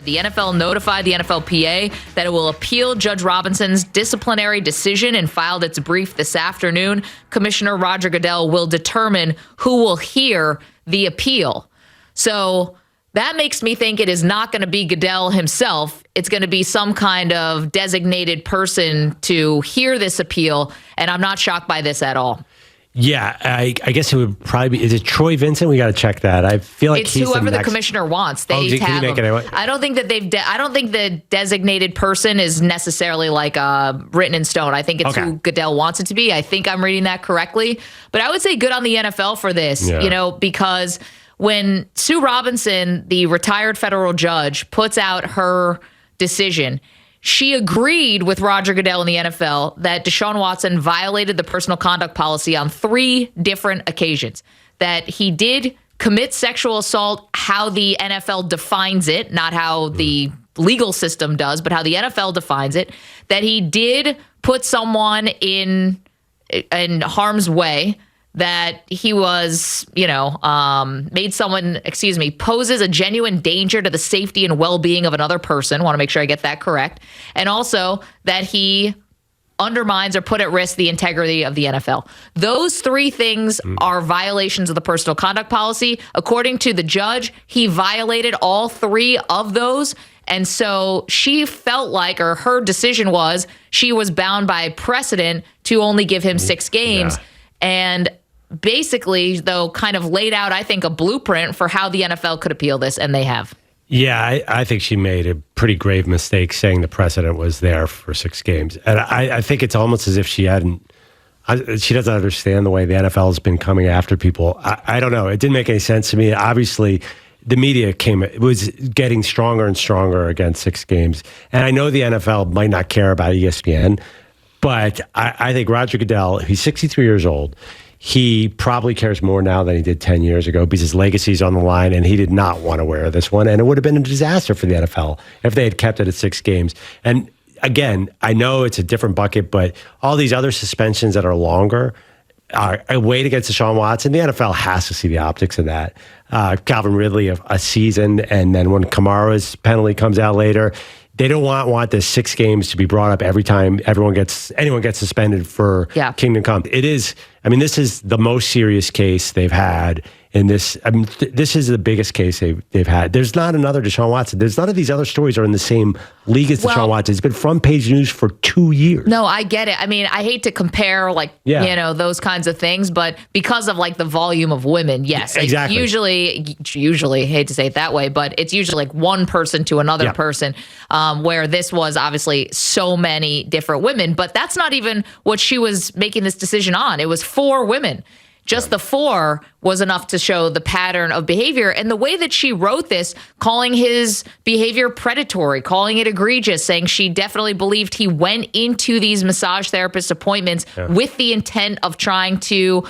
The NFL notified the NFLPA that it will appeal Judge Robinson's disciplinary decision and filed its brief this afternoon. Commissioner Roger Goodell will determine who will hear the appeal. So that makes me think it is not going to be Goodell himself. It's going to be some kind of designated person to hear this appeal, and I'm not shocked by this at all. Yeah, I guess it would probably be. Is it Troy Vincent? We got to check that. I feel like it's he's whoever the commissioner wants. They have him. I don't think that I don't think the designated person is necessarily like written in stone. I think it's who Goodell wants it to be. I think I'm reading that correctly. But I would say good on the NFL for this. Because when Sue Robinson, the retired federal judge, puts out her decision, she agreed with Roger Goodell in the NFL that Deshaun Watson violated the personal conduct policy on 3 different occasions, that he did commit sexual assault how the NFL defines it, not how the legal system does, but how the NFL defines it, that he did put someone in harm's way, that he was, made someone, poses a genuine danger to the safety and well-being of another person. Want to make sure I get that correct. And also that he undermines or put at risk the integrity of the NFL. Those 3 things are violations of the personal conduct policy. According to the judge, he violated all 3 of those. And so she felt like, or her decision was, she was bound by precedent to only give him 6 games. Yeah. And basically, though, kind of laid out, I think, a blueprint for how the NFL could appeal this, and they have. Yeah, I think she made a pretty grave mistake saying the precedent was there for 6 games. And I think it's almost as if she doesn't understand the way the NFL has been coming after people. I don't know. It didn't make any sense to me. Obviously, the media was getting stronger and stronger against 6 games. And I know the NFL might not care about ESPN, but I think Roger Goodell, he's 63 years old. He probably cares more now than he did 10 years ago because his legacy's on the line, and he did not want to wear this one. And it would have been a disaster for the NFL if they had kept it at 6 games. And again, I know it's a different bucket, but all these other suspensions that are longer are a weight against Deshaun Watson. The NFL has to see the optics of that. Calvin Ridley, a season, and then when Kamara's penalty comes out later, they don't want the 6 games to be brought up every time anyone gets suspended for Kingdom Come. It is. I mean, this is the most serious case they've had in this. I mean, this is the biggest case they've had. There's not another Deshaun Watson. There's none of these other stories are in the same league as Deshaun Watson. It's been front page news for 2 years. No, I get it. I mean, I hate to compare those kinds of things, but because of like the volume of women, yes, like exactly. Usually, hate to say it that way, but it's usually like one person to another person. Where this was obviously so many different women, but that's not even what she was making this decision on. It was 4 women. Just the 4 was enough to show the pattern of behavior. And the way that she wrote this, calling his behavior predatory, calling it egregious, saying she definitely believed he went into these massage therapist appointments with the intent of trying to,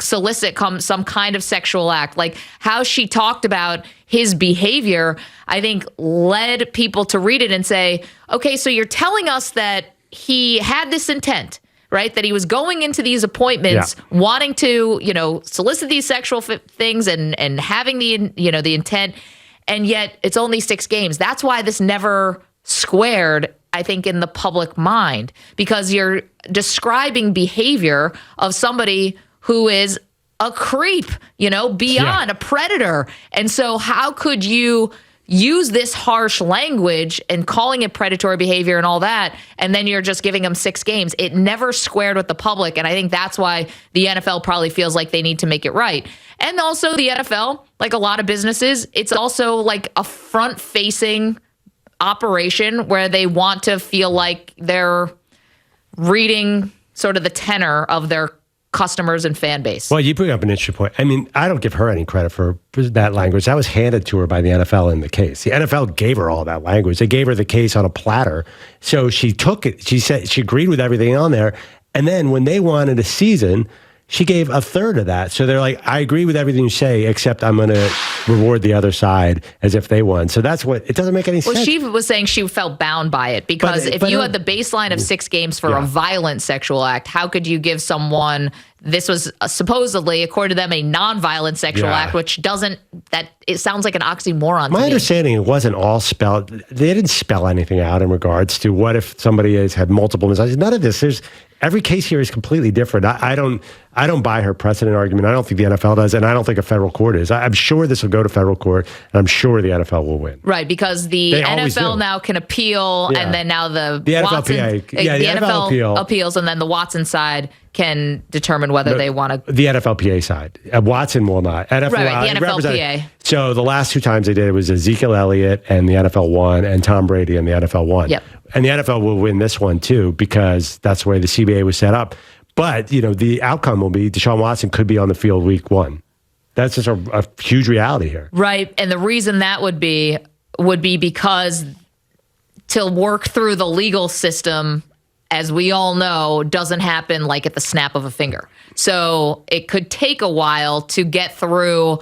solicit some kind of sexual act. Like how she talked about his behavior, I think led people to read it and say, okay, so you're telling us that he had this intent, right? That he was going into these appointments wanting to, solicit these sexual things and having the intent, and yet it's only 6 games. That's why this never squared, I think, in the public mind, because you're describing behavior of somebody who is a creep, beyond a predator. And so how could you use this harsh language and calling it predatory behavior and all that, and then you're just giving them 6 games? It never squared with the public, and I think that's why the NFL probably feels like they need to make it right. And also the NFL, like a lot of businesses, it's also like a front-facing operation where they want to feel like they're reading sort of the tenor of their customers and fan base. Well, you bring up an interesting point. I mean, I don't give her any credit for that language. That was handed to her by the NFL in the case. The NFL gave her all that language. They gave her the case on a platter. So she took it. She said she agreed with everything on there. And then when they wanted a season, She gave a third of that. So they're like, I agree with everything you say, except I'm going to reward the other side as if they won. So that's what, it doesn't make any sense. Well, she was saying she felt bound by it because if you had the baseline of 6 games for a violent sexual act, how could you give someone, this was supposedly, according to them, a non-violent sexual act, which doesn't, it sounds like an oxymoron to me. My understanding, it wasn't all spelled, they didn't spell anything out in regards to what if somebody has had multiple massages. None of this. Every case here is completely different. I don't buy her precedent argument. I don't think the NFL does, and I don't think a federal court is. I'm sure this will go to federal court, and I'm sure the NFL will win. Right, because the NFL now can appeal, and then now the NFLPA. the NFL appeals, and then the Watson side can determine whether they want to. The NFLPA side. Watson will not. Right, the NFLPA. So the last 2 times they did it was Ezekiel Elliott and the NFL won, and Tom Brady and the NFL won. Yep. And the NFL will win this one too, because that's the way the CBA was set up. But, the outcome will be Deshaun Watson could be on the field week 1. That's just a huge reality here. Right. And the reason that would be because to work through the legal system, as we all know, doesn't happen like at the snap of a finger. So it could take a while to get through,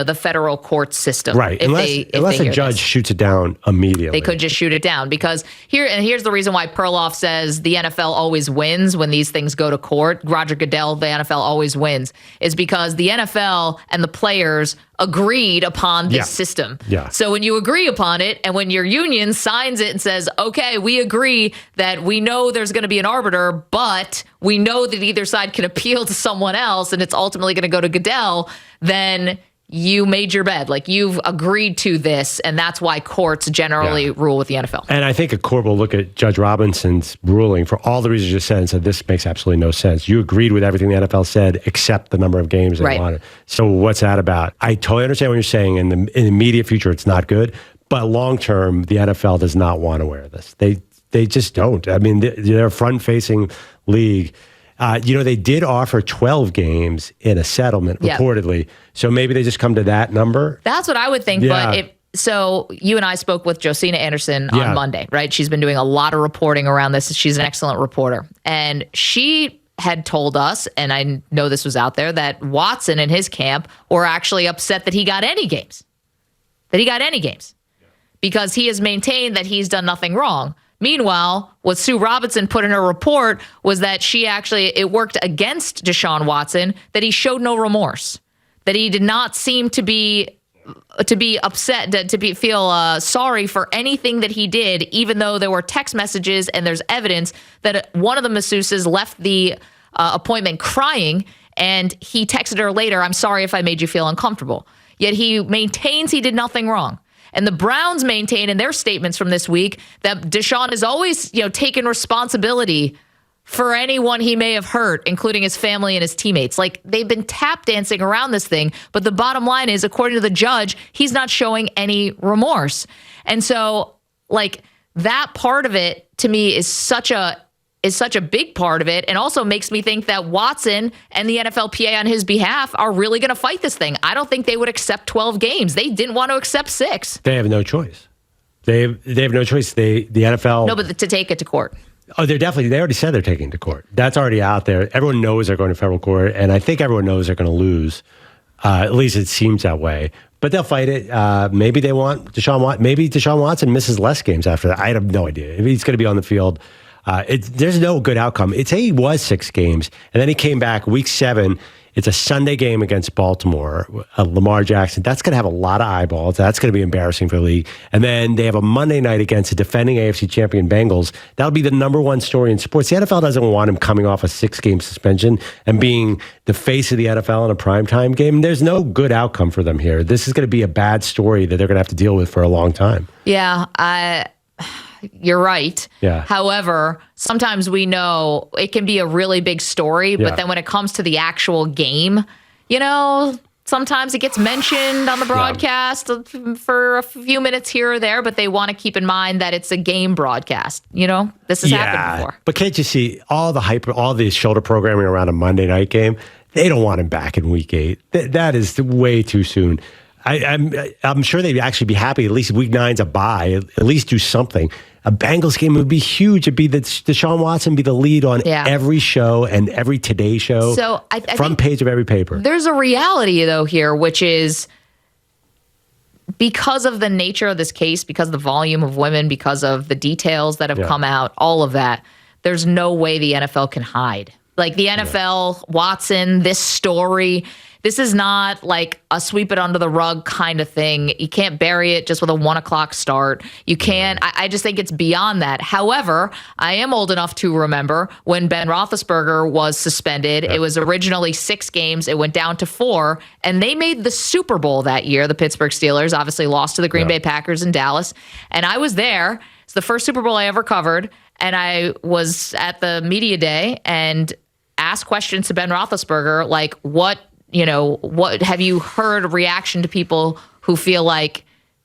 the federal court system. Right. Unless a judge shoots it down immediately. They could just shoot it down because here's the reason why Perloff says the NFL always wins when these things go to court. Roger Goodell, the NFL always wins, is because the NFL and the players agreed upon this system. Yeah. So when you agree upon it and when your union signs it and says, okay, we agree that we know there's going to be an arbiter, but we know that either side can appeal to someone else and it's ultimately going to go to Goodell, then you made your bed. Like, you've agreed to this, and that's why courts generally rule with the NFL. And I think a court will look at Judge Robinson's ruling for all the reasons you said and said, this makes absolutely no sense. You agreed with everything the NFL said, except the number of games they wanted. So what's that about? I totally understand what you're saying. In the immediate future, it's not good. But long term, the NFL does not want to wear this. They just don't. I mean, they're a front-facing league. They did offer 12 games in a settlement, reportedly. So maybe they just come to that number. That's what I would think. Yeah. But so you and I spoke with Josina Anderson on Monday, right? She's been doing a lot of reporting around this. She's an excellent reporter. And she had told us, and I know this was out there, that Watson and his camp were actually upset that he got any games. Because he has maintained that he's done nothing wrong. Meanwhile, what Sue Robinson put in her report was that it worked against Deshaun Watson, that he showed no remorse, that he did not seem to be upset, feel sorry for anything that he did, even though there were text messages and there's evidence that one of the masseuses left the appointment crying, and he texted her later, "I'm sorry if I made you feel uncomfortable." Yet he maintains he did nothing wrong. And the Browns maintain in their statements from this week that Deshaun has always, taken responsibility for anyone he may have hurt, including his family and his teammates. Like, they've been tap dancing around this thing. But the bottom line is, according to the judge, he's not showing any remorse. And so, that part of it to me is such a big part of it, and also makes me think that Watson and the NFLPA on his behalf are really going to fight this thing. I don't think they would accept 12 games. They didn't want to accept 6. They have no choice. They have no choice. The NFL... No, but to take it to court. Oh, they already said they're taking it to court. That's already out there. Everyone knows they're going to federal court, and I think everyone knows they're going to lose. At least it seems that way. But they'll fight it. Maybe they want Deshaun Watson. Maybe Deshaun Watson misses less games after that. I have no idea. If he's going to be on the field... there's no good outcome. Say he was 6 games, and then he came back week 7. It's a Sunday game against Baltimore, Lamar Jackson. That's going to have a lot of eyeballs. That's going to be embarrassing for the league. And then they have a Monday night against the defending AFC champion Bengals. That'll be the number 1 story in sports. The NFL doesn't want him coming off a 6-game suspension and being the face of the NFL in a primetime game. There's no good outcome for them here. This is going to be a bad story that they're going to have to deal with for a long time. Yeah, you're right. Yeah. However, sometimes we know it can be a really big story, but then when it comes to the actual game, sometimes it gets mentioned on the broadcast for a few minutes here or there, but they want to keep in mind that it's a game broadcast. This has happened before. But can't you see all the hype, all the shoulder programming around a Monday night game? They don't want him back in week 8. That is way too soon. I'm sure they'd actually be happy. At least week 9's a bye. At least do something. A Bengals game would be huge. It'd be that Deshaun Watson be the lead on every show and every Today show. So I front page of every paper. There's a reality though here, which is because of the nature of this case, because of the volume of women, because of the details that have come out, all of that. There's no way the NFL can hide. Like the NFL, Watson, this story. This is not like a sweep it under the rug kind of thing. You can't bury it just with a 1:00 start. You can't. I just think it's beyond that. However, I am old enough to remember when Ben Roethlisberger was suspended. It was originally 6 games. It went down to 4, and they made the Super Bowl that year. The Pittsburgh Steelers obviously lost to the Green Bay Packers in Dallas, and I was there. It's the first Super Bowl I ever covered, and I was at the media day and asked questions to Ben Roethlisberger, like what have you heard a reaction to people who feel like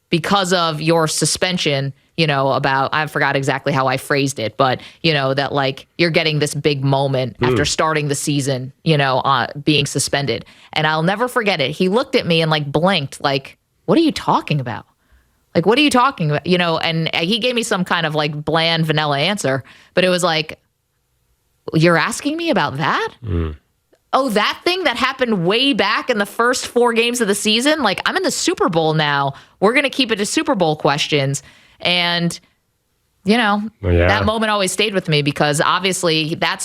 because of your suspension, about, I forgot exactly how I phrased it, but, that like you're getting this big moment after starting the season, being suspended. And I'll never forget it. He looked at me and like blinked, like, what are you talking about? Like, what are you talking about? And he gave me some kind of like bland vanilla answer, but it was like, you're asking me about that? Oh, that thing that happened way back in the first 4 games of the season? Like, I'm in the Super Bowl now. We're going to keep it to Super Bowl questions. And, that moment always stayed with me because obviously that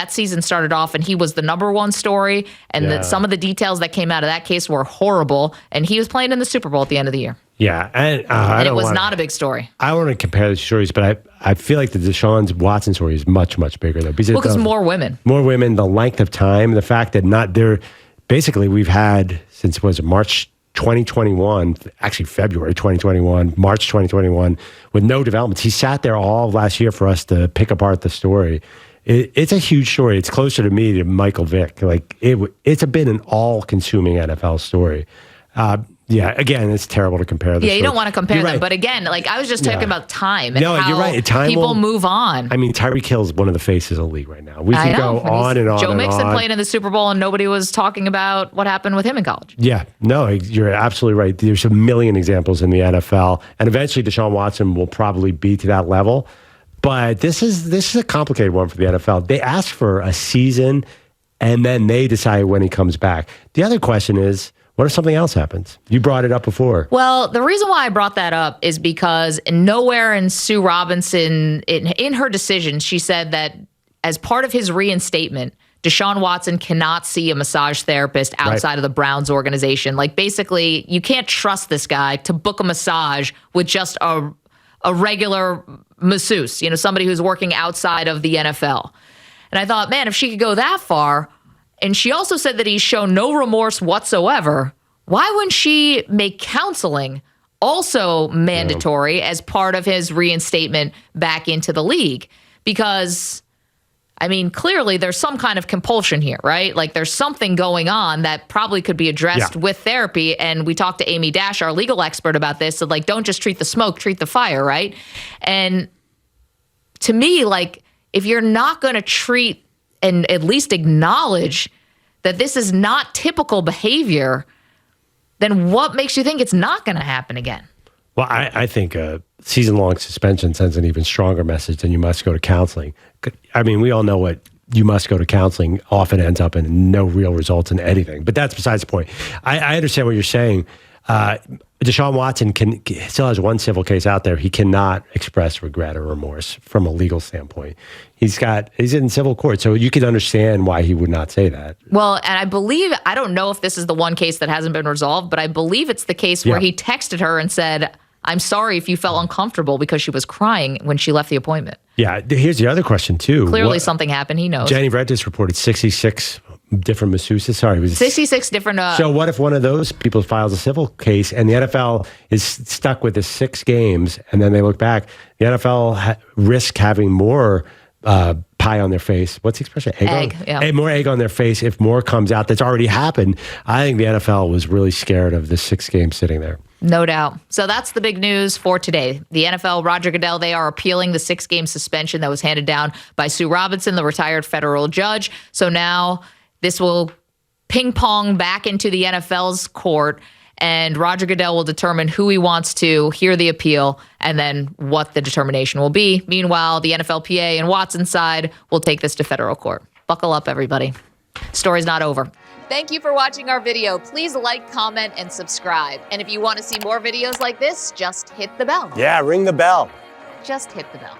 season started off and he was the number 1 story. And some of the details that came out of that case were horrible. And he was playing in the Super Bowl at the end of the year. Yeah. And it was not a big story. I want to compare the stories, but I feel like the Deshaun Watson story is much, much bigger, though. Because more women. More women, the length of time, the fact that basically we've had since, March 2021, actually February 2021, March 2021, with no developments. He sat there all of last year for us to pick apart the story. It's a huge story. It's closer to me to Michael Vick. Like it's been an all-consuming NFL story. Again, it's terrible to compare this. Yeah, you don't want to compare them. But again, like I was just talking about time and how you're right. Time move on. I mean, Tyreek Hill's one of the faces of the league right now. We can go on and on. Joe and Mixon on. played in the Super Bowl and nobody was talking about what happened with him in college. Yeah, no, you're absolutely right. There's a million examples in the NFL. And eventually Deshaun Watson will probably be to that level. But this is a complicated one for the NFL. They ask for a season and then they decide when he comes back. The other question is, what if something else happens? You brought it up before. Well, the reason why I brought that up is because nowhere in Sue Robinson, in her decision, she said that as part of his reinstatement, Deshaun Watson cannot see a massage therapist outside of the Browns organization. Like basically, you can't trust this guy to book a massage with just a regular masseuse, somebody who's working outside of the NFL. And I thought, man, if she could go that far. And she also said that he's shown no remorse whatsoever. Why wouldn't she make counseling also mandatory as part of his reinstatement back into the league? Because, I mean, clearly there's some kind of compulsion here, right? Like there's something going on that probably could be addressed with therapy. And we talked to Amy Dash, our legal expert, about this. So like, don't just treat the smoke, treat the fire, right? And to me, like, if you're not going to treat and at least acknowledge that this is not typical behavior, then what makes you think it's not going to happen again? Well, I think a season-long suspension sends an even stronger message than you must go to counseling. I mean, we all know what you must go to counseling often ends up in no real results in anything. But that's besides the point. I understand what you're saying. Deshaun Watson still has one civil case out there. He cannot express regret or remorse from a legal standpoint. He's in civil court, so you can understand why he would not say that. Well, and I don't know if this is the one case that hasn't been resolved, but I believe it's the case where he texted her and said, I'm sorry if you felt uncomfortable because she was crying when she left the appointment. Yeah, here's the other question, too. Clearly something happened. He knows. Jenny Redis reported 66 different masseuses. Sorry, it was 66 different. So what if one of those people files a civil case and the NFL is stuck with the 6 games and then they look back? The NFL risk having more pie on their face. What's the expression? Egg. More egg on their face if more comes out that's already happened. I think the NFL was really scared of the 6 games sitting there. No doubt. So that's the big news for today. The NFL, Roger Goodell, they are appealing the 6-game suspension that was handed down by Sue Robinson, the retired federal judge. So now this will ping pong back into the NFL's court. and Roger Goodell will determine who he wants to hear the appeal and then what the determination will be. Meanwhile, the NFLPA and Watson's side will take this to federal court. Buckle up, everybody. Story's not over. Thank you for watching our video. Please like, comment, and subscribe. And if you want to see more videos like this, just hit the bell. Yeah, ring the bell. Just hit the bell.